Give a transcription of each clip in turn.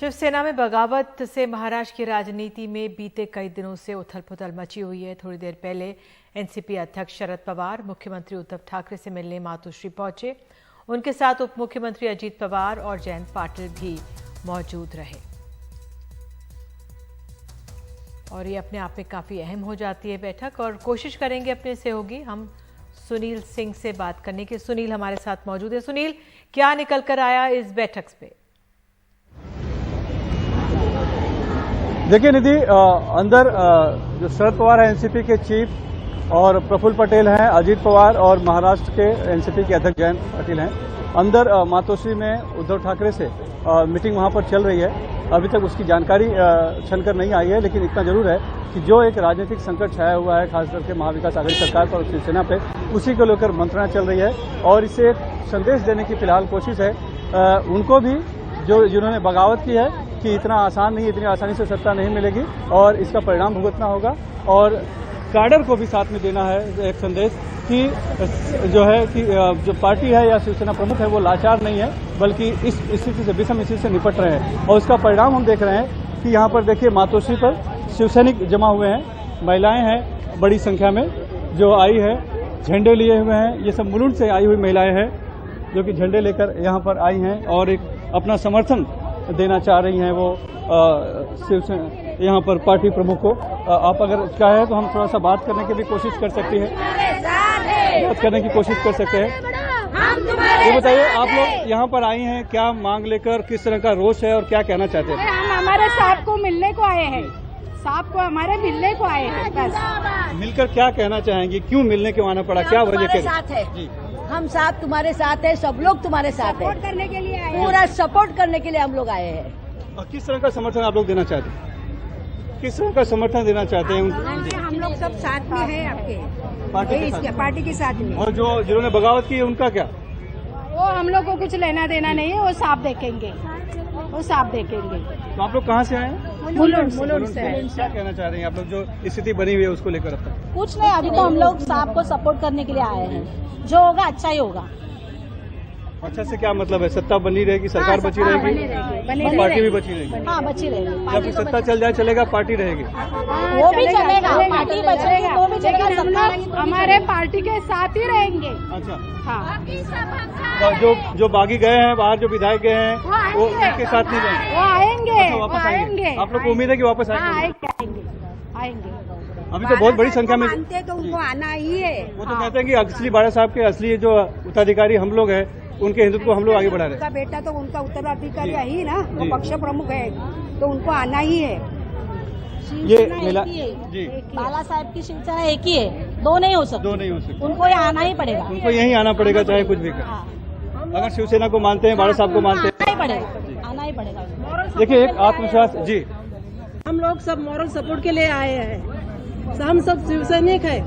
शिवसेना में बगावत से महाराष्ट्र की राजनीति में बीते कई दिनों से उथल-पुथल मची हुई है। थोड़ी देर पहले एनसीपी अध्यक्ष शरद पवार मुख्यमंत्री उद्धव ठाकरे से मिलने मातोश्री पहुंचे। उनके साथ उप मुख्यमंत्री अजीत पवार और जयंत पाटिल भी मौजूद रहे और ये अपने आप में काफी अहम हो जाती है बैठक। और कोशिश करेंगे अपने सहयोगी हम सुनील सिंह से बात करने की। सुनील हमारे साथ मौजूद है। सुनील, क्या निकल कर आया इस बैठक पे? देखिए निधि, अंदर जो शरद पवार है एनसीपी के चीफ और प्रफुल्ल पटेल हैं, अजीत पवार और महाराष्ट्र के एनसीपी के अध्यक्ष जयंत पाटिल हैं। अंदर मातोश्री में उद्धव ठाकरे से मीटिंग वहां पर चल रही है। अभी तक उसकी जानकारी छनकर नहीं आई है, लेकिन इतना जरूर है कि जो एक राजनीतिक संकट छाया हुआ है खास करके महाविकास आघाड़ी सरकार पर और शिवसेना पे, उसी को लेकर मंत्रणा चल रही है और इसे एक संदेश देने की फिलहाल कोशिश है उनको भी जिन्होंने बगावत की है कि इतना आसान नहीं, इतनी आसानी से सत्ता नहीं मिलेगी और इसका परिणाम भुगतना होगा। और कैडर को भी साथ में देना है एक संदेश कि जो पार्टी है या शिवसेना प्रमुख है वो लाचार नहीं है, बल्कि इस स्थिति से, विषम स्थिति से निपट रहे हैं। और उसका परिणाम हम देख रहे हैं कि यहाँ पर देखिए मातोश्री पर शिवसैनिक जमा हुए हैं, महिलाएं हैं बड़ी संख्या में जो आई है, झंडे लिए हुए हैं। ये सब मुलुंड से आई हुई महिलाएं हैं जो कि झंडे लेकर यहाँ पर आई हैं और एक अपना समर्थन देना चाह रही हैं वो शिवसेना यहाँ पर पार्टी प्रमुख को। आप अगर चाहें तो हम थोड़ा सा बात करने की भी कोशिश कर सकते हैं, बात करने की कोशिश कर सकते हैं। ये बताइए, आप लोग यहाँ पर आई हैं, क्या मांग लेकर, किस तरह का रोष है और क्या कहना चाहते हैं? हम हमारे साहब को मिलने को आए हैं, साहब को हमारे मिलने को आए हैं बस। मिलकर क्या कहना चाहेंगी? क्यों मिलने के आना पड़ा, क्या वजह के? साथ है जी, हम साथ तुम्हारे साथ है, सब लोग तुम्हारे साथ है, सपोर्ट करने के लिए आए हैं। पूरा सपोर्ट करने के लिए हम लोग आए हैं। और किस तरह का समर्थन आप लोग देना चाहते हैं? किस तरह का समर्थन देना चाहते हैं? हम लोग सब साथ में हैं आपके पार्टी के साथ में। और जिन्होंने बगावत की है उनका क्या? वो हम लोग को कुछ लेना देना नहीं है, वो साफ देखेंगे, वो साफ देखेंगे। तो आप लोग कहाँ से आए हैं? मुलुंड से। क्या कहना चाह रहे हैं आप लोग जो स्थिति बनी हुई है उसको लेकर? अब तक कुछ नहीं, अभी तो हम लोग साहब को सपोर्ट करने के लिए आए हैं। जो होगा अच्छा ही होगा। अच्छा से क्या मतलब है? सत्ता बनी रहेगी, सरकार बची रहेगी, पार्टी भी बची रहेगी? हाँ, बची रहेगी। जब सत्ता चल जाए चलेगा, पार्टी रहेगी? वो भी चलेगा, पार्टी बचेगी वो भी चलेगा। हम लोग हमारे पार्टी के साथ ही रहेंगे। अच्छा, हाँ, जो बागी गए हैं बाहर, जो विधायक गए हैं वो उनके साथ नहीं रहेंगे? वो आएंगे, अच्छा, वापस आएंगे? आप लोग को उम्मीद है कि वापस आएंगे? आएंगे। अभी तो बहुत बड़ी संख्या में मानते तो उनको आना ही है। वो तो कहते हैं कि असली बाड़ा साहब के असली जो उत्तराधिकारी हम लोग हैं, उनके हिंदुत्व को हम लोग आगे बढ़ा रहे हैं। उनका बेटा तो उनका उत्तराधिकारी है ही ना, वो पक्ष प्रमुख है, तो उनको आना ही है। ये मिला जी, बाला साहब की शिवसेना एक ही है, दो नहीं हो सकते। उनको यहाँ आना ही पड़ेगा, उनको यहीं आना पड़ेगा चाहे कुछ भी कर। अगर शिवसेना को मानते हैं, बाड़ा साहब को मानते हैं, आना ही पड़ेगा। देखिए एक आत्मविश्वास जी। हम लोग सब मॉरल सपोर्ट के लिए आए हैं, हम सब शिवसैनिक है।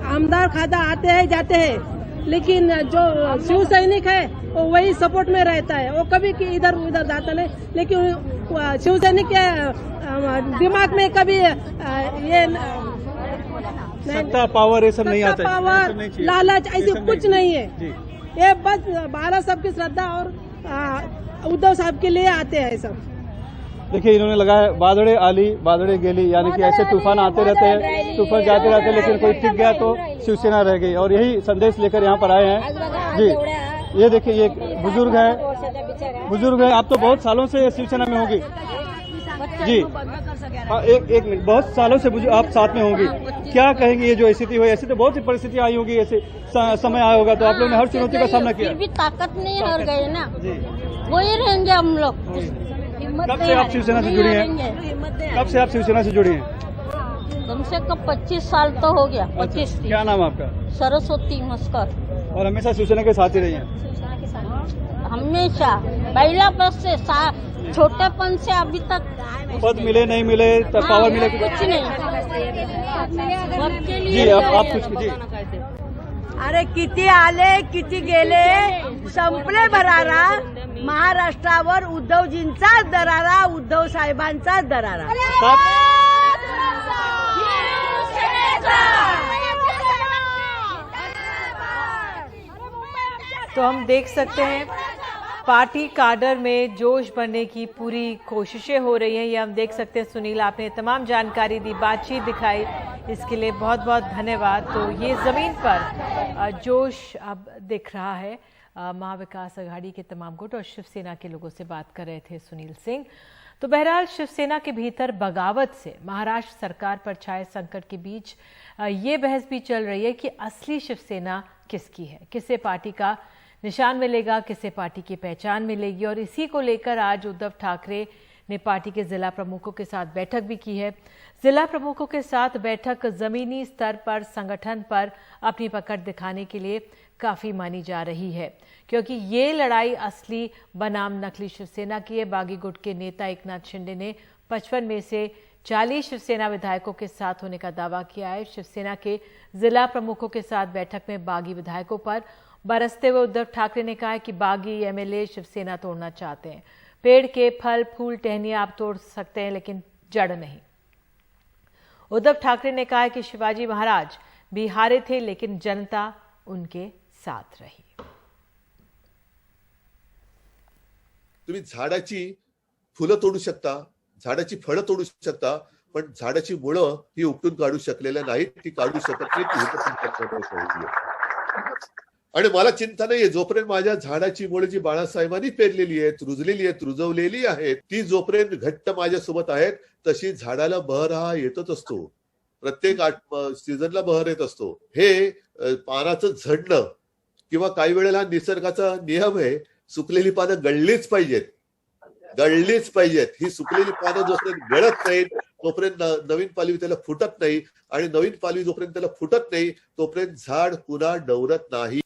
आमदार खाता आते हैं जाते हैं, लेकिन जो शिव सैनिक है वो वही सपोर्ट में रहता है, वो कभी इधर उधर जाता नहीं। लेकिन शिव सैनिक के दिमाग में कभी ये सत्ता पावर ये सब नहीं आता, पावर लालच ऐसी कुछ नहीं है। ये बस बाला साहब की श्रद्धा और उद्धव साहब के लिए आते हैं सब। देखिए इन्होंने लगाया बादड़े आली बादड़े गेली, यानी कि ऐसे तूफान आते रहते हैं, तूफान जाते रहते हैं, लेकिन कोई टिक गया तो शिवसेना रह गई। और यही संदेश लेकर यहाँ पर आए हैं जी। ये देखिए ये बुजुर्ग है, आप तो बहुत सालों से शिवसेना में होंगी जी। हाँ, एक मिनट, बहुत सालों से आप साथ में होंगी, क्या कहेंगे? ये जो स्थिति हुई, ऐसी तो बहुत सी परिस्थिति आई होगी, ऐसे समय आया होगा, तो आप लोगों ने हर चुनौती का सामना किया। भी ताकत नहीं हार गए ना, वही रहेंगे हम लोग। कब से आप शिवसेना से जुड़ी हैं? कब से आप शिवसेना से जुड़ी हैं? कम से कम 25 साल तो हो गया। 25। क्या नाम है आपका? सरस्वती मस्कर। और हमेशा शिवसेना के साथ ही रही हैं? हमेशा, पहला बस से छोटेपन से अभी तक। पद मिले नहीं मिले, पावर मिले, कुछ नहीं जी। आप कुछ जी। अरे किती आले किती गेले, संपले भरारा, महाराष्ट्रावर उद्धवजींचाच दरारा, उद्धव साहेबांचाच दरारा। तो हम देख सकते हैं पार्टी काडर में जोश भरने की पूरी कोशिशें हो रही हैं। ये हम देख सकते हैं। सुनील, आपने तमाम जानकारी दी, बातचीत दिखाई, इसके लिए बहुत बहुत धन्यवाद। तो ये जमीन पर जोश अब दिख रहा है। महाविकास आघाड़ी के तमाम गुट और शिवसेना के लोगों से बात कर रहे थे सुनील सिंह। तो बहरहाल शिवसेना के भीतर बगावत से महाराष्ट्र सरकार पर छाए संकट के बीच ये बहस भी चल रही है कि असली शिवसेना किसकी है, किसे पार्टी का निशान मिलेगा, किसे पार्टी की पहचान मिलेगी। और इसी को लेकर आज उद्धव ठाकरे ने पार्टी के जिला प्रमुखों के साथ बैठक भी की है। जिला प्रमुखों के साथ बैठक जमीनी स्तर पर संगठन पर अपनी पकड़ दिखाने के लिए काफी मानी जा रही है, क्योंकि ये लड़ाई असली बनाम नकली शिवसेना की है। बागी गुट के नेता एकनाथ शिंदे ने 55 में से 40 शिवसेना विधायकों के साथ होने का दावा किया है। शिवसेना के जिला प्रमुखों के साथ बैठक में बागी विधायकों पर बरसते हुए उद्धव ठाकरे ने कहा है कि बागी एमएलए शिवसेना तोड़ना चाहते हैं। पेड़ के फल फूल टहनियां आप तोड़ सकते हैं, लेकिन जड़ नहीं। उद्धव ठाकरे ने कहा है कि शिवाजी महाराज भी हारे थे, लेकिन जनता उनके साथ रही। तुम्ही झाडाची फुलं तोडू शकता, झाडाची फळं तोडू शकता, पण झाडाची मुळं ही उपटून काढू शकलेल्या नाहीत, ती काढू शकत नाही। आणि मला चिंता नाहीये, जोपर्यंत माझ्या झाडाची मुळं जी बाळासाहेबांनी पेरलेली आहेत, रुजलेली आहेत, रुजवलेली आहेत, ती जोपर्यंत घट्ट माझ्यासोबत आहेत, तशी झाडाला बहर हा येतच असतो। प्रत्येक सीझनला बहर येत असतो। हे पानाचं झडणं किंवा काही वेळेला निसर्गाचा नियम आहे, सुकलेली पानं गळलीच पाहिजेत, गळलीच पाहिजेत। ही सुकलेली पानं जोपर्यंत गळत नाहीत तोपर्यंत नवीन पालवी त्याला फुटत नाही, आणि नवीन पालवी जोपर्यंत त्याला फुटत नाही तोपर्यंत झाड पुन्हा डवरत नाही।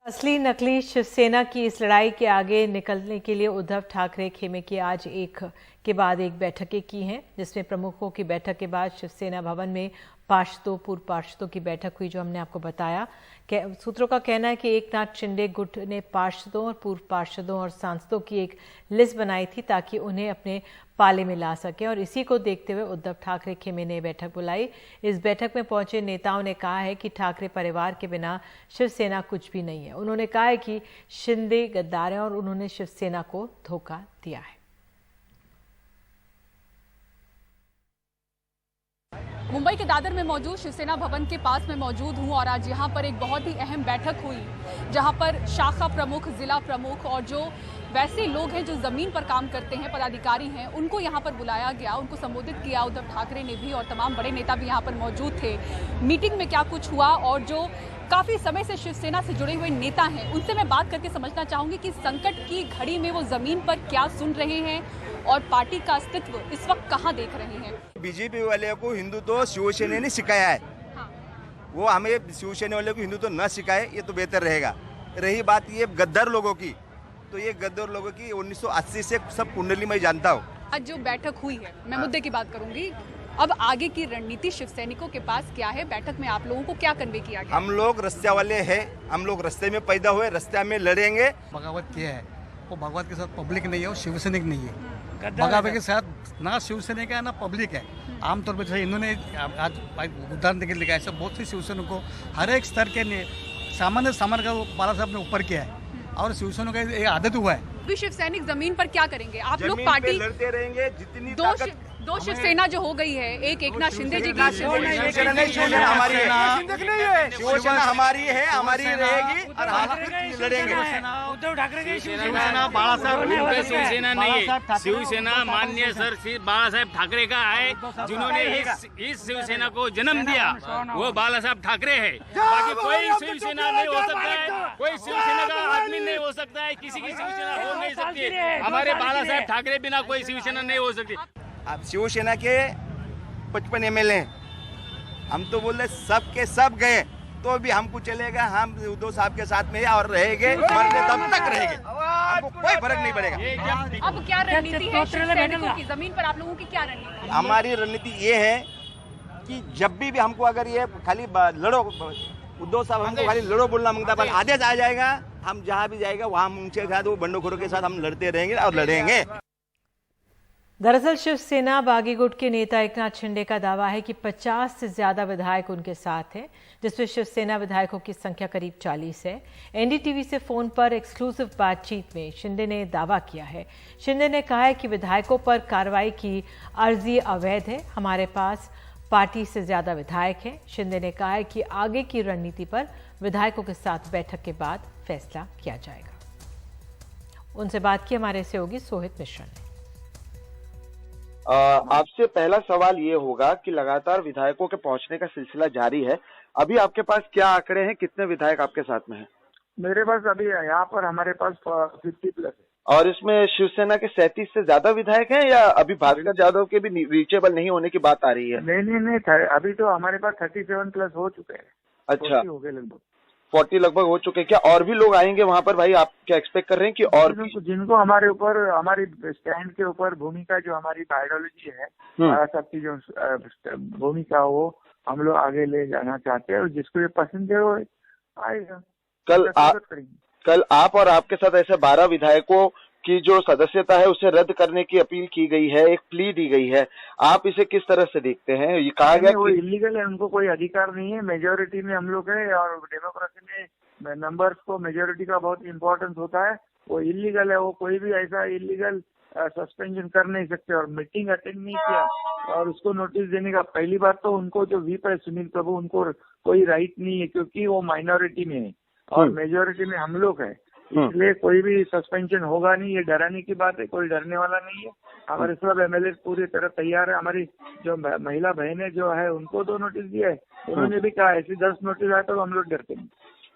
असली नकली शिवसेना की इस लड़ाई के आगे निकलने के लिए उद्धव ठाकरे खेमे की आज एक के बाद एक बैठकें की हैं, जिसमें प्रमुखों की बैठक के बाद शिवसेना भवन में पार्षदों पूर्व पार्षदों की बैठक हुई, जो हमने आपको बताया। सूत्रों का कहना है कि एकनाथ शिंदे गुट ने पार्षदों और पूर्व पार्षदों और सांसदों की एक लिस्ट बनाई थी ताकि उन्हें अपने पाले में ला सके, और इसी को देखते हुए उद्धव ठाकरे खेमे ने बैठक बुलाई। इस बैठक में पहुंचे नेताओं ने कहा है कि ठाकरे परिवार के बिना शिवसेना कुछ भी नहीं है। उन्होंने कहा है कि शिंदे गद्दार हैं और उन्होंने शिवसेना को धोखा दिया है। मुंबई के दादर में मौजूद शिवसेना भवन के पास में मौजूद हूं और आज यहां पर एक बहुत ही अहम बैठक हुई, जहां पर शाखा प्रमुख, जिला प्रमुख और जो वैसे लोग हैं जो जमीन पर काम करते हैं, पदाधिकारी हैं, उनको यहां पर बुलाया गया, उनको संबोधित किया उद्धव ठाकरे ने भी, और तमाम बड़े नेता भी यहां पर मौजूद थे। मीटिंग में क्या कुछ हुआ और जो काफी समय से शिवसेना से जुड़े हुए नेता हैं उनसे मैं बात करके समझना चाहूंगी कि संकट की घड़ी में वो जमीन पर क्या सुन रहे हैं और पार्टी का अस्तित्व इस वक्त कहाँ देख रहे हैं। बीजेपी वाले को हिंदुत्व शिवसेना ने सिखाया है, वो हमें शिवसेना वाले को हिंदुत्व न सिखाए, ये तो बेहतर रहेगा। रही बात ये गद्दार लोगों की, तो ये गद्दार लोगों की 1980 से सब कुंडली में जानता हूँ। आज जो बैठक हुई है, मैं मुद्दे की बात करूंगी, अब आगे की रणनीति शिवसैनिकों के पास क्या है? बैठक में आप लोगों को क्या कन्वे किया गया? हम लोग रस्ते वाले हैं, हम लोग रस्ते में पैदा हुए, रस्ते में लड़ेंगे। बगावत किया है, वो बगावत के साथ पब्लिक नहीं है और शिवसैनिक नहीं है। बगावत के साथ ना शिवसैनिक है ना पब्लिक है। आमतौर पर जैसे इन्होंने आज उदाहरण देकर लिखा है, ऐसे बहुत सी शिवसैनिक को हर एक स्तर के सामान्य सामान का बाला साहब ने ऊपर किया है और शिवसेना का ये आदत हुआ है। अभी शिवसैनिक जमीन पर क्या करेंगे? आप लोग पार्टी लड़ते रहेंगे, जितनी दो शिवसेना जो हो गई है, एक एकनाथ शिंदे जी की शिवसेना हमारी है, शिवसेना हमारी है, हमारी रहेगी और हम लड़ेंगे। उद्धव ठाकरे की शिवसेना बाला साहब शिवसेना नहीं है, शिवसेना माननीय सर श्री बाला साहब ठाकरे का है, जिन्होंने इस शिवसेना को जन्म दिया, वो बाला साहब ठाकरे है। बाकी कोई शिवसेना नहीं हो सकता है, कोई शिवसेना का आदमी नहीं हो सकता है, किसी की शिवसेना हो नहीं सकती। हमारे बाला साहब ठाकरे बिना कोई शिवसेना नहीं हो सकती। आप शिवसेना के 55 एमएलए, हम तो बोल रहे सब के सब गए तो भी हमको चलेगा, हम उद्धव साहब के साथ में और रहेंगे, मरने तब तक रहेंगे, हमको कोई फर्क नहीं पड़ेगा। अब क्या रणनीति है शिवसैनिकों की? जमीन पर आप लोगों की क्या रणनीति? हमारी रणनीति ये है कि जब भी हमको अगर ये खाली लड़ो, उद्धव साहब हमको खाली लड़ो बोलना मांगता, पर आदेश आ जाएगा, हम जहाँ भी जाएगा वहाँ उनके साथ, वो बंडोखोरों के साथ हम लड़ते रहेंगे और लड़ेंगे। दरअसल शिवसेना बागी गुट के नेता एकनाथ शिंदे का दावा है कि 50 से ज्यादा विधायक उनके साथ हैं, जिसमें शिवसेना विधायकों की संख्या करीब 40 है। एनडीटीवी से फोन पर एक्सक्लूसिव बातचीत में शिंदे ने दावा किया है। शिंदे ने कहा है कि विधायकों पर कार्रवाई की अर्जी अवैध है। हमारे पास पार्टी से ज्यादा विधायक हैं। शिंदे ने कहा है कि आगे की रणनीति पर विधायकों के साथ बैठक के बाद फैसला किया जाएगा। उनसे बात की हमारे सहयोगी सोहित मिश्रा ने। आपसे पहला सवाल ये होगा कि लगातार विधायकों के पहुंचने का सिलसिला जारी है। अभी आपके पास क्या आंकड़े हैं, कितने विधायक आपके साथ में हैं? मेरे पास अभी यहाँ पर हमारे पास 50+ है। और इसमें शिवसेना के 37 से ज्यादा विधायक हैं या अभी भास्कर यादव के भी रीचेबल नहीं होने की बात आ रही है? नहीं, अभी तो हमारे पास 37+ हो चुके हैं। अच्छा, 40 हो गए लगभग। 40 लगभग हो चुके हैं। क्या और भी लोग आएंगे वहाँ पर भाई? आप क्या एक्सपेक्ट कर रहे हैं कि और जिनको हमारे ऊपर, हमारी स्टैंड के ऊपर भूमिका, जो हमारी आइडियोलॉजी है, सबकी जो भूमिका, वो हम लोग आगे ले जाना चाहते हैं और जिसको ये पसंद है वो आएगा। कल आप और आपके साथ ऐसे 12 विधायकों की जो सदस्यता है उसे रद्द करने की अपील की गई है, एक प्ली दी गई है। आप इसे किस तरह से देखते हैं? ये कहा गया वो इलीगल है, उनको कोई अधिकार नहीं है। मेजोरिटी में हम लोग है और डेमोक्रेसी में नंबर्स को, मेजोरिटी का बहुत इंपॉर्टेंस होता है। वो इलीगल है, वो कोई भी ऐसा इलीगल सस्पेंशन कर नहीं सकते। और मीटिंग अटेंड नहीं किया और उसको नोटिस देने का, पहली बात तो उनको जो व्हिप है सुनील प्रभु, उनको कोई राइट नहीं है क्योंकि वो माइनॉरिटी में है और मेजोरिटी में हम लोग है, इसलिए कोई भी सस्पेंशन होगा नहीं। ये डराने की बात है, कोई डरने वाला नहीं है। हमारे सब एमएलए पूरी तरह तैयार है। हमारी जो महिला बहनें जो है उनको 2 नोटिस दिया है, उन्होंने भी कहा ऐसी 10 नोटिस आए तो हम लोग डरते नहीं।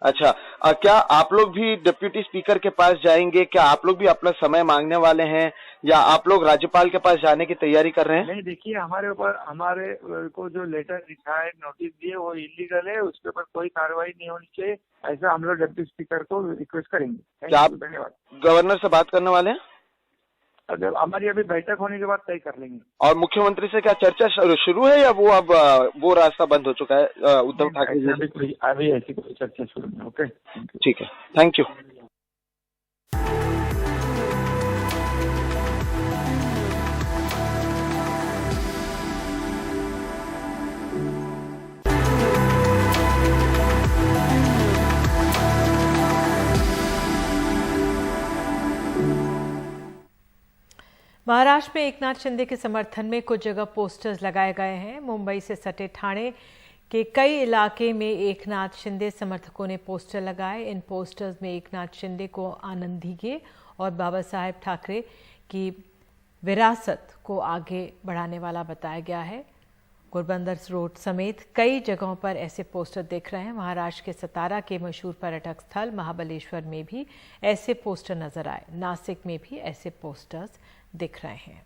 अच्छा, क्या आप लोग भी डिप्यूटी स्पीकर के पास जाएंगे? क्या आप लोग भी अपना समय मांगने वाले हैं या आप लोग राज्यपाल के पास जाने की तैयारी कर रहे हैं? नहीं, देखिए, हमारे ऊपर, हमारे को जो लेटर लिखा है, नोटिस दिए, वो इलीगल है। उसके ऊपर कोई कार्रवाई नहीं होनी चाहिए, ऐसा हम लोग डिप्टी स्पीकर को रिक्वेस्ट करेंगे। क्या आप धन्यवाद। गवर्नर से बात करने वाले हैं? अगर हमारी अभी बैठक होने के बाद तय कर लेंगे। और मुख्यमंत्री से क्या चर्चा शुरू है या वो अब वो रास्ता बंद हो चुका है उद्धव ठाकरे जी? अभी ऐसी कोई चर्चा शुरू नहीं। ओके, ठीक है, थैंक यू। महाराष्ट्र में एकनाथ शिंदे के समर्थन में कुछ जगह पोस्टर्स लगाए गए हैं। मुंबई से सटे ठाणे के कई इलाके में एकनाथ शिंदे समर्थकों ने पोस्टर लगाए। इन पोस्टर्स में एकनाथ शिंदे को आनंद दीजिए और बाबा साहेब ठाकरे की विरासत को आगे बढ़ाने वाला बताया गया है। गुरबंदर रोड समेत कई जगहों पर ऐसे पोस्टर दिख रहे हैं। महाराष्ट्र के सतारा के मशहूर पर्यटक स्थल महाबलेश्वर में भी ऐसे पोस्टर नजर आए। नासिक में भी ऐसे पोस्टर्स दिख रहे हैं।